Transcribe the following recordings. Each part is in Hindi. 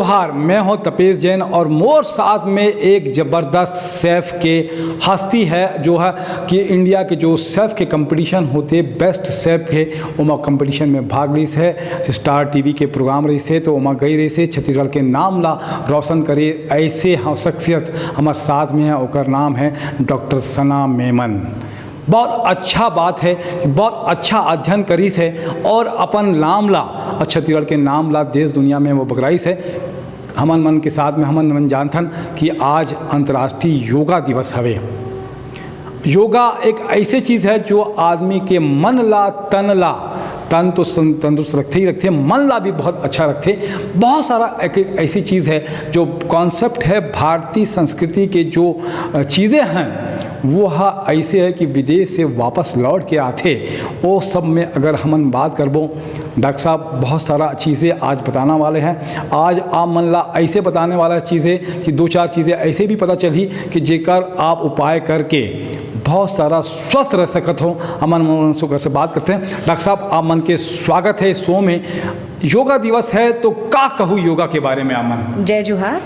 जोहार, मैं हूं तपेश जैन और मोर साथ में एक ज़बरदस्त शेफ़ के हस्ती है जो है कि इंडिया के जो शेफ़ के कंपटीशन होते बेस्ट शेफ़ के उमा कंपटीशन में भाग ली है। स्टार टीवी के प्रोग्राम रही से तो उमा गई रही से छत्तीसगढ़ के नाम ला रोशन करे ऐसे हम शख्सियत हमारे साथ में है। ओकर नाम है डॉक्टर सना मेमन। बहुत अच्छा बात है कि बहुत अच्छा अध्ययन करीस है और अपन नाम ला और छत्तीसगढ़ के नाम ला देश दुनिया में वो बकराइस है। हमन मन के साथ में हमन मन जानथन कि आज अंतर्राष्ट्रीय योगा दिवस हवे। योगा एक ऐसी चीज़ है जो आदमी के मन ला तन तो तंदुरुस्त रखते ही रखते, मन ला भी बहुत अच्छा रखते। बहुत सारा एक ऐसी चीज़ है जो कॉन्सेप्ट है भारतीय संस्कृति के जो चीज़ें हैं वो ऐसे है कि विदेश से वापस लौट के आते। वो सब में अगर हम बात करबो डॉक्टर साहब बहुत सारा चीज़ें आज बताना वाले हैं। आज आप मन ला ऐसे बताने वाला चीज़ें कि दो चार चीज़ें ऐसे भी पता चली कि जेकर आप उपाय करके बहुत सारा स्वस्थ रह सकत हो। अमन मन से बात करते हैं। डॉक्टर साहब आप मन के स्वागत है शो में। योगा दिवस है तो का कहूँ योगा के बारे में अमन? जय जोहार।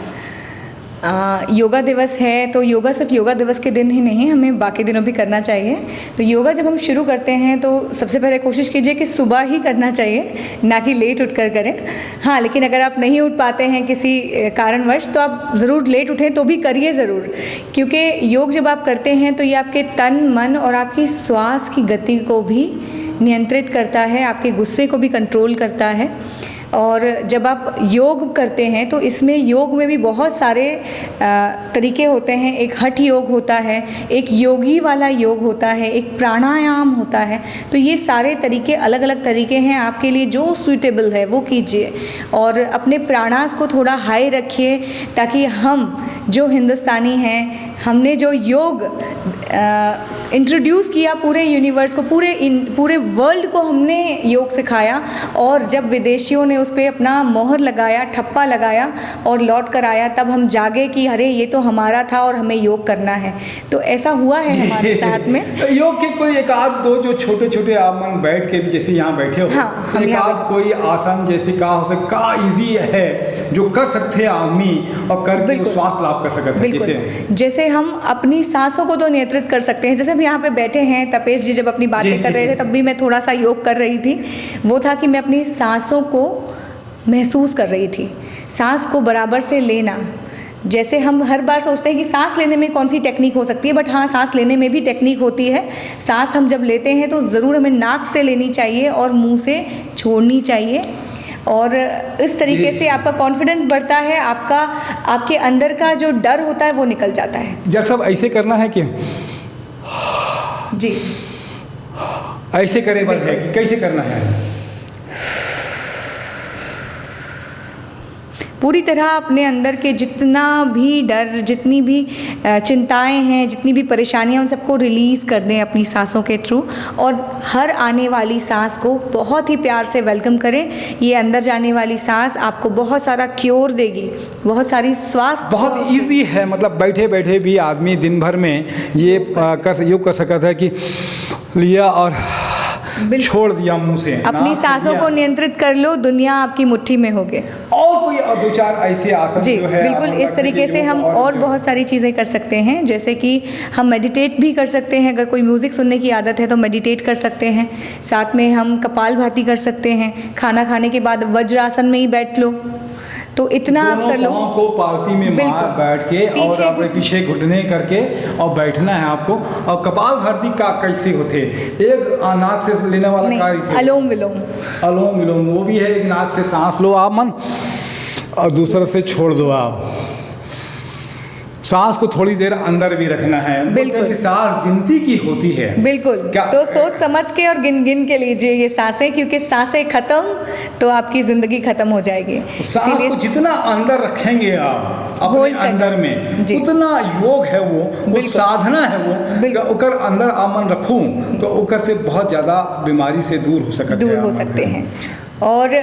योगा दिवस है तो योगा सिर्फ योगा दिवस के दिन ही नहीं, हमें बाकी दिनों भी करना चाहिए। तो योगा जब हम शुरू करते हैं तो सबसे पहले कोशिश कीजिए कि सुबह ही करना चाहिए, ना कि लेट उठकर करें। हाँ, लेकिन अगर आप नहीं उठ पाते हैं किसी कारणवश तो आप ज़रूर लेट उठें तो भी करिए ज़रूर, क्योंकि योग जब आप करते हैं तो ये आपके तन मन और आपकी श्वास की गति को भी नियंत्रित करता है, आपके गुस्से को भी कंट्रोल करता है। और जब आप योग करते हैं तो इसमें योग में भी बहुत सारे तरीके होते हैं। एक हठ योग होता है, एक योगी वाला योग होता है, एक प्राणायाम होता है। तो ये सारे तरीके अलग अलग तरीके हैं, आपके लिए जो सूटेबल है वो कीजिए। और अपने प्राणास को थोड़ा हाई रखिए ताकि हम जो हिंदुस्तानी हैं, हमने जो योग इंट्रोड्यूस किया पूरे यूनिवर्स को, पूरे वर्ल्ड को हमने योग सिखाया। और जब विदेशियों ने उस पर अपना मोहर लगाया, ठप्पा लगाया और लौट कर आया, तब हम जागे कि अरे ये तो हमारा था और हमें योग करना है। तो ऐसा हुआ है हमारे साथ में। योग के कोई एक आध दो जो छोटे छोटे आप मन बैठ के भी जैसे यहाँ बैठे हो, हाँ, एक आध कोई आसन जैसे का हो सकता, का इजी है जो कर सकते हैं आदमी और करके श्वास लाभ कर सकते हैं। जैसे हम अपनी सांसों को तो नियंत्रित कर सकते हैं। जैसे हम यहाँ पे बैठे हैं, तपेश जी जब अपनी बातें कर रहे थे तब भी मैं थोड़ा सा योग कर रही थी। वो था कि मैं अपनी सांसों को महसूस कर रही थी, सांस को बराबर से लेना। जैसे हम हर बार सोचते हैं कि सांस लेने में कौन सी टेक्निक हो सकती है, बट हाँ, सांस लेने में भी टेक्निक होती है। सांस हम जब लेते हैं तो ज़रूर हमें नाक से लेनी चाहिए और मुँह से छोड़नी चाहिए। और इस तरीके से आपका कॉन्फिडेंस बढ़ता है, आपके अंदर का जो डर होता है वो निकल जाता है। जब सब ऐसे करना है कि जी ऐसे करे बल है कि कैसे करना है? पूरी तरह अपने अंदर के जितना भी डर, जितनी भी चिंताएं हैं, जितनी भी परेशानियां, उन सबको रिलीज़ कर दें अपनी सांसों के थ्रू। और हर आने वाली सांस को बहुत ही प्यार से वेलकम करें। ये अंदर जाने वाली सांस आपको बहुत सारा क्योर देगी, बहुत सारी स्वास्थ्य। बहुत इजी है, मतलब बैठे बैठे भी आदमी दिन भर में ये योग कर सकता है कि लिया और छोड़ दिया मुंह से। अपनी सांसों को नियंत्रित कर लो, दुनिया आपकी मुट्ठी में होगे। और कोई दो चार ऐसे आसन जी जो है बिल्कुल, इस तरीके से हम और बहुत सारी चीज़ें कर सकते हैं। जैसे कि हम मेडिटेट भी कर सकते हैं। अगर कोई म्यूज़िक सुनने की आदत है तो मेडिटेट कर सकते हैं। साथ में हम कपालभाति कर सकते हैं। खाना खाने के बाद वज्रासन में ही बैठ लो, तो इतना आप कर लो। को पालती में मार बैठ के और अपने पीछे घुटने करके और बैठना है आपको। और कपालभाति का कैसे होते? एक नाक से लेने वाला कार्य, अलोम विलोम। अलोम विलोम वो भी है। एक नाक से सांस लो आप मन और दूसरे से छोड़ दो आप। सांस को थोड़ी देर अंदर भी रखना है। बिल्कुल, सांस गिनती की होती है। बिल्कुल, तो सोच समझ के और गिन गिन के लीजिए ये सांसें, क्योंकि सांसें खत्म तो आपकी जिंदगी खत्म हो जाएगी। सांस को जितना अंदर रखेंगे आप अपने अंदर में, उतना योग है वो साधना है वो। अगर अंदर आमन रखूं तो ओकर से बहुत ज़्यादा बीमारी से दूर हो सकते हैं। और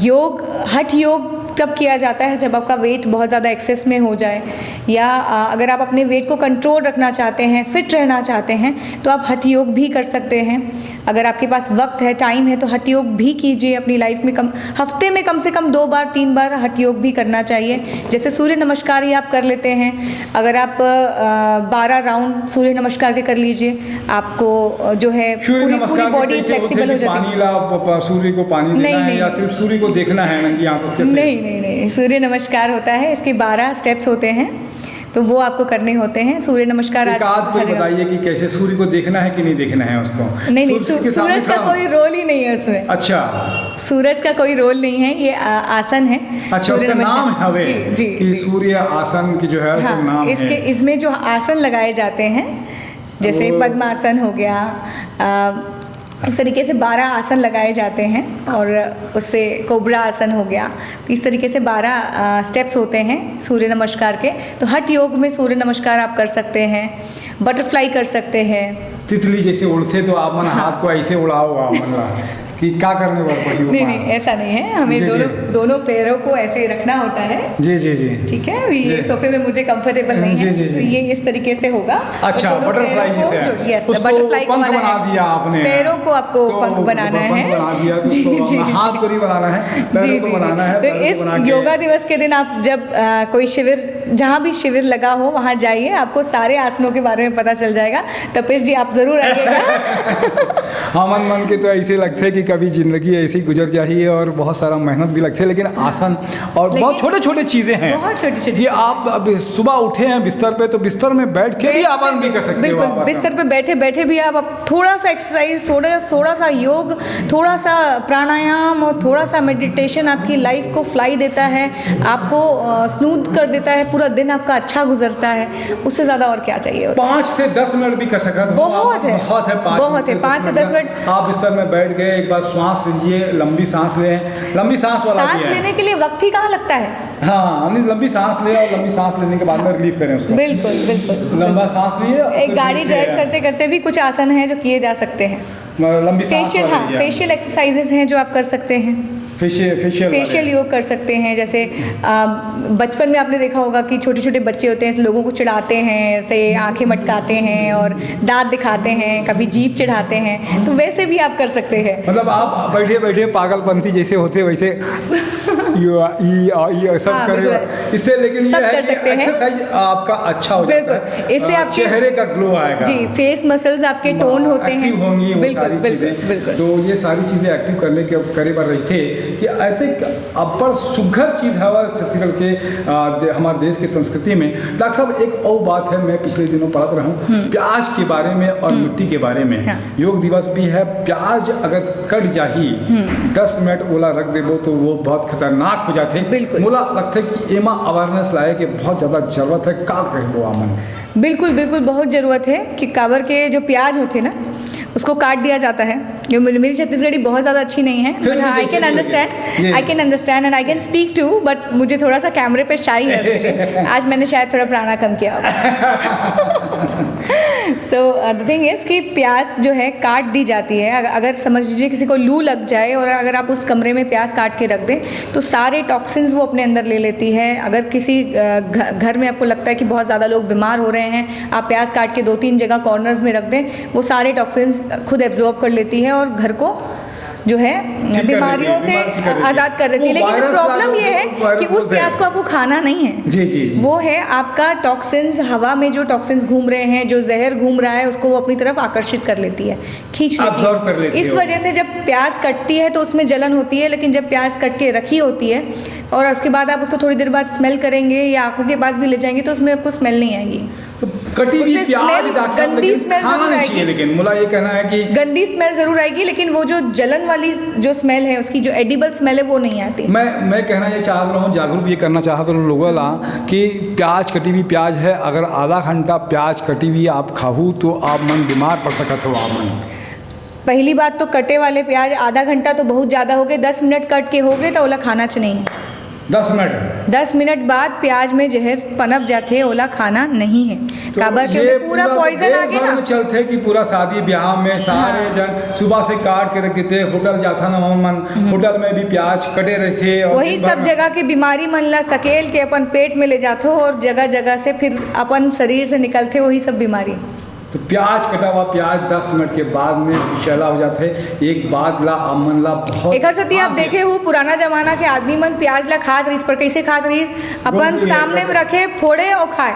योग, हठ योग तब किया जाता है जब आपका वेट बहुत ज़्यादा एक्सेस में हो जाए, या अगर आप अपने वेट को कंट्रोल रखना चाहते हैं, फिट रहना चाहते हैं, तो आप हठ योग भी कर सकते हैं। अगर आपके पास वक्त है, टाइम है, तो हठ योग भी कीजिए अपनी लाइफ में। हफ्ते में कम से कम 2 बार 3 बार हठ योग भी करना चाहिए। जैसे सूर्य नमस्कार ही आप कर लेते हैं, अगर आप 12 राउंड सूर्य नमस्कार के कर लीजिए, आपको जो है पूरी बॉडी फ्लेक्सिबल हो जाती है। सूर्य को पानी देना है या सिर्फ सूर्य को देखना है नंगी आंखों से? नहीं, सूर्य नमस्कार होता है, इसके 12 स्टेप्स होते हैं, तो वो आपको करने होते हैं। सूर्य नमस्कार आज कोई बताइए कि कैसे सूर्य को देखना है कि नहीं देखना है उसको? नहीं, सूरज का कोई रोल ही नहीं है उसमें। अच्छा, सूरज का कोई रोल नहीं है, ये आसन है। अच्छा, उसका नाम है कि सूर्य आसन की जो है हाँ, नाम है। इसमें जो आसन लगाए जाते हैं, जैसे पद्मासन हो गया, इस तरीके से 12 आसन लगाए जाते हैं, और उससे कोबरा आसन हो गया। तो इस तरीके से 12 स्टेप्स होते हैं सूर्य नमस्कार के। तो हठ योग में सूर्य नमस्कार आप कर सकते हैं, बटरफ्लाई कर सकते हैं। तितली जैसे उड़ते तो आप मन हाथ को ऐसे उड़ाओ आप मन कि क्या करने वाला? नहीं, ऐसा नहीं है, हमें दोनों पैरों को ऐसे रखना होता है। जी, ठीक है। ये सोफे में मुझे कंफर्टेबल नहीं है, तो ये इस तरीके से होगा। अच्छा, बटरफ्लाई जैसे बटरफ्लाई पंख बना दिया आपने, पैरों को आपको पंख बनाना है। जी, हाथ को नहीं बनाना है, पैरों को बनाना है। तो इस योगा दिवस के दिन आप जब कोई शिविर, जहाँ भी शिविर लगा हो वहाँ जाइए, आपको सारे आसनों के बारे में पता चल जाएगा। तपेश जी आप जरूर आइएगा। हाँ, मन के तो ऐसे लगते कि कभी जिंदगी ऐसी गुजर जाही और बहुत सारा मेहनत भी लगते है, लेकिन आसन और बहुत छोटे छोटे चीज़ें हैं, बहुत छोटी कि आप अब सुबह उठे हैं बिस्तर पे, तो बिस्तर में बैठ के भी आप भी कर सकते हो। बिल्कुल, बिस्तर पे बैठे बैठे भी आप थोड़ा सा एक्सरसाइज, थोड़ा सा योग, थोड़ा सा प्राणायाम और थोड़ा सा मेडिटेशन आपकी लाइफ को फ्लाई देता है, आपको स्नूद कर देता है, पूरा दिन आपका अच्छा गुजरता है। उससे ज़्यादा और क्या चाहिए? 5 से 10 मिनट भी कर सकते हैं, बहुत है 5 से 10 मिनट। आप बिस्तर में बैठ गए, एक बार श्वास लीजिए, लंबी सांस लें। लंबी सांस वाला सांस लेने के लिए वक्त ही कहाँ लगता है? हाँ, लंबी सांस ले, और लंबी सांस लेने के बाद में रिलीफ करें उसको। बिल्कुल लंबा सांस लिए। एक गाड़ी ड्राइव करते करते भी कुछ आसन हैं जो किए जा सकते हैं। लंबी सांस, फेशियल एक्सरसाइजेस हैं जो आप कर सकते हैं। फेशियल योग कर सकते हैं। जैसे बचपन में आपने देखा होगा कि छोटे छोटे बच्चे होते हैं, लोगों को चिढ़ाते हैं, ऐसे आंखें मटकाते हैं और दांत दिखाते हैं, कभी जीभ चढ़ाते हैं, तो वैसे भी आप कर सकते हैं। मतलब आप बैठे बैठे पागलपंथी जैसे होते वैसे सब करेगा इससे, लेकिन ये है कि एक्सरसाइज आपका अच्छा हो जाता है, इससे आपके चेहरे का ग्लो आएगा। जी, फेस मसल्स आपके टोन होते हैं, एक्टिव होंगी वो सारी चीज़ें। तो ये सारी चीज़ें एक्टिव करने के करे बार रही थे कि आई थिंक अपर सुघर चीज़ हवा छत्तीसगढ़ के हमारे देश की संस्कृति में। डॉक्टर साहब, एक और बात है, मैं पिछले दिनों पढ़ता रहा हूँ प्याज के बारे में और मिट्टी के बारे में। योग दिवस भी है, प्याज अगर कट जाही 10 मिनट ओला रख देबो तो वो बहुत खतरनाक हो जाते। मोला लगता है कि एमा अवेयरनेस लाए के बहुत ज़्यादा जरूरत है। का कहो आमन? बिल्कुल बहुत ज़रूरत है कि काबर के जो प्याज होते ना उसको काट दिया जाता है। ये मेरी छत्तीसगढ़ी बहुत ज़्यादा अच्छी नहीं है, बट हाँ, I can understand and I can speak too, but मुझे थोड़ा सा कैमरे पे शाई है उसके लिए। आज मैंने शायद थोड़ा प्राणा कम किया होगा। सो द थिंग इज़ कि प्याज जो है काट दी जाती है। अगर समझ लीजिए किसी को लू लग जाए और अगर आप उस कमरे में प्याज काट के रख दें तो सारे टॉक्सिन्स वो अपने अंदर ले लेती है। अगर किसी घर में आपको लगता है कि बहुत ज़्यादा लोग बीमार हो रहे हैं, आप प्याज काट के 2-3 जगह कॉर्नर्स में रख दें, वो सारे टॉक्सिन्स खुद एब्जॉर्ब कर लेती है और घर को जो है बीमारियों से आज़ाद कर देती है। लेकिन तो प्रॉब्लम ये है कि उस प्याज को आपको खाना नहीं है। जी। वो है आपका टॉक्सिन्स, हवा में जो टॉक्सिन्स घूम रहे हैं, जो जहर घूम रहा है, उसको वो अपनी तरफ आकर्षित कर लेती है, खींच लेती है। इस वजह से जब प्याज कटती है तो उसमें जलन होती है, लेकिन जब प्याज कट के रखी होती है और उसके बाद आप उसको थोड़ी देर बाद स्मेल करेंगे या आंखों के पास भी ले जाएंगे तो उसमें आपको स्मेल नहीं आएगी। तो कटी हुई प्याज गंदी स्मेल जरूर आएगी, लेकिन मुझे ये कहना है कि गंदी स्मेल जरूर आएगी, लेकिन वो जो जलन वाली जो स्मेल है, उसकी जो एडिबल स्मेल है, वो नहीं आती। मैं कहना ये चाह रहा हूँ, जागरूक ये करना चाहता हूँ लोगों ला कि प्याज कटी हुई प्याज है, अगर आधा घंटा प्याज कटी हुई आप खाऊ तो आप मन बीमार पड़ सकते हो। आप मन पहली बात तो कटे वाले प्याज आधा घंटा तो बहुत ज़्यादा हो गए, 10 मिनट कट के हो गए तो ओला खाना च नहीं है। 10 मिनट 10 मिनट बाद प्याज में जहर पनप जाते, ओला खाना नहीं है। काबर के ये ओमे पूरा पॉइजन आ गया ना। चलते कि पूरा शादी ब्याह में सारे जन सुबह से काट के रख देते, होटल जाता ना मन होटल में भी प्याज कटे रहते, और वही सब जगह की बीमारी मन ला सकेल के अपन पेट में ले जाते हो, और जगह जगह से फिर अपन शरीर से निकलते वही सब बीमारी। तो प्याज कटा हुआ प्याज 10 मिनट के बाद में विषैला हो जाते है। एक बात ला अमन ला बहुत एक सती आप देखे हो पुराना जमाना के आदमी मन प्याज ला खात रहीस, पर कैसे खात रहीस, अपन सामने में रखे फोड़े और खाए,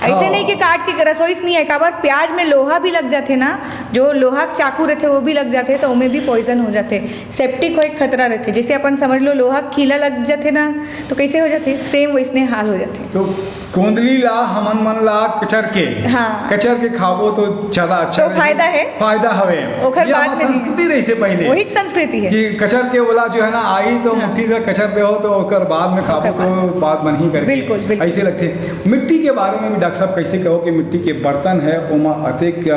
ऐसे नहीं कि काट के रसोई से नहीं है। काबर प्याज में लोहा भी लग जाते ना, जो लोहा चाकू रहते वो भी लग जाते, तो उनमें भी पॉइजन हो जाते, सेप्टिक हो एक खतरा रहते। जैसे अपन समझ लो लोहा कीला लग जाते ना, तो कैसे हो जाते, सेम वैसने हाल हो जाते। तो कुंडली ला हमन मन ला कचर के, हाँ, कचर के खाबो तो ज्यादा अच्छा, तो फायदा है, फायदा हवे। ओखर बात नहीं, संस्कृति रही से पहले वही संस्कृति है कि कचर के वाला जो है ना आई तो मुट्ठी से कचर पे हो, तो ओकर बाद में खाबो तो बात बन ही करके बिल्कुल, बिल्कुल। ऐसे लगते। मिट्टी के बारे में भी डॉक्टर साहब कैसे कहो कि मिट्टी के बर्तन है ओमा अतिक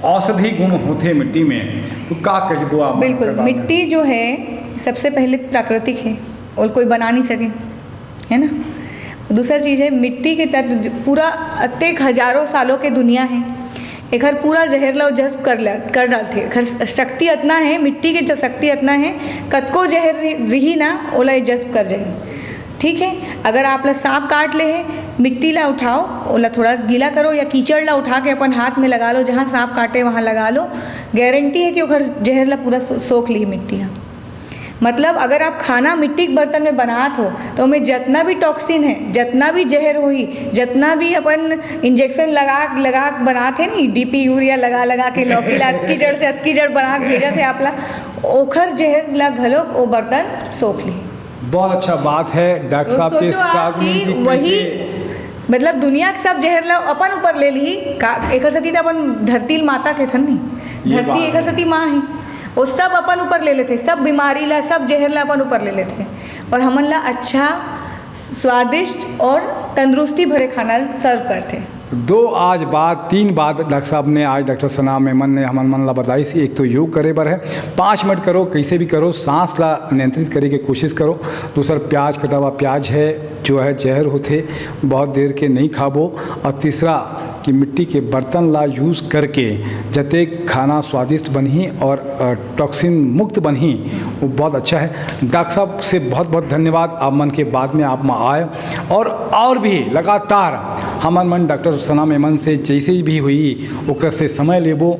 औषधि गुण होते मिट्टी में, तो का कहिबो आप? बिल्कुल, मिट्टी जो है सबसे पहले प्राकृतिक है और कोई बना नहीं सके, है ना। दूसरा चीज़ है मिट्टी के तत्व पूरा अत्येक हजारों सालों के दुनिया है, एक हर पूरा जहर ला जज्ब कर डालते। खर शक्ति इतना है, मिट्टी के शक्ति इतना है, कतको जहर रही ना ओला जज्ब कर जाए। ठीक है, अगर आप ला सांप काट ले है, मिट्टी ला उठाओ, ओला थोड़ा सा गीला करो या कीचड़ ला उठा के अपन हाथ में लगा लो, जहाँ सांप काटे वहाँ लगा लो, गारंटी है कि वो जहर ला पूरा सोख ली मिट्टी। मतलब अगर आप खाना मिट्टी के बर्तन में बनात हो तो उनमें जितना भी टॉक्सिन है, जितना भी जहर हुई, जितना भी अपन इंजेक्शन लगा बनाते हैं नी, डीपी यूरिया लगा के लौकी ला कीचड़ से कीचड़ बना के भेजा थे आपला, ओखर जहर ला घलो वो बर्तन सोख ली। बहुत अच्छा बात है डॉक्टर साहब के साथ में वही मतलब दुनिया के सब जहर ला अपन ऊपर ले ली। एक सती तो अपन धरती माता के थन नहीं, धरती एक सती माँ है, वो सब अपन ऊपर ले लेते, सब बीमारी ला सब जहर ला अपन ऊपर ले लेते, और हमन ला अच्छा स्वादिष्ट और तंदुरुस्ती भरे खाना सर्व करते। तीन बात डॉक्टर साहब ने आज डॉक्टर सना मेमन ने हमन मन ला बताई थी। एक तो योग करे बर है, 5 मिनट करो, कैसे भी करो, सांस ला नियंत्रित करे के कोशिश करो। दूसरा प्याज कटा हुआ प्याज है जो है जहर होते, बहुत देर के नहीं खाबो। और तीसरा कि मिट्टी के बर्तन ला यूज़ करके जते खाना स्वादिष्ट बनी और टॉक्सिन मुक्त बनी, वो बहुत अच्छा है। डॉक्टर साहब से बहुत बहुत धन्यवाद, आप मन के बाद में आप आए, और भी लगातार हमन मन डॉक्टर सना मेमन से जैसे भी हुई ओकर से समय लेबो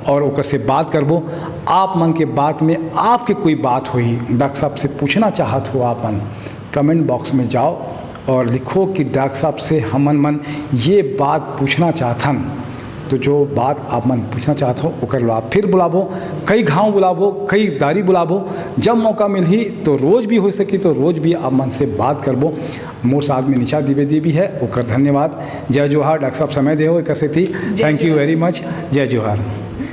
और ओकर से बात करबो। आप मन के बात में आपके कोई बात हुई डॉक्टर साहब से पूछना चाहत हो, आप मन कमेंट बॉक्स में जाओ और लिखो कि डॉक्टर साहब से हमन मन ये बात पूछना चाहथन, तो जो बात आप मन पूछना चाहते हो ओकर आप फिर बुलाबो, कई घाव बुलाबो, कई दारी बुलाबो, जब मौका मिलही तो रोज़ भी हो सकी तो रोज़ भी आप मन से बात करबो। मोर साथ में निशा द्विवेदी भी है, ओकर धन्यवाद। जय जोहार डॉक्टर साहब, समय देहो एक थैंक यू वेरी मच। जय जोहार।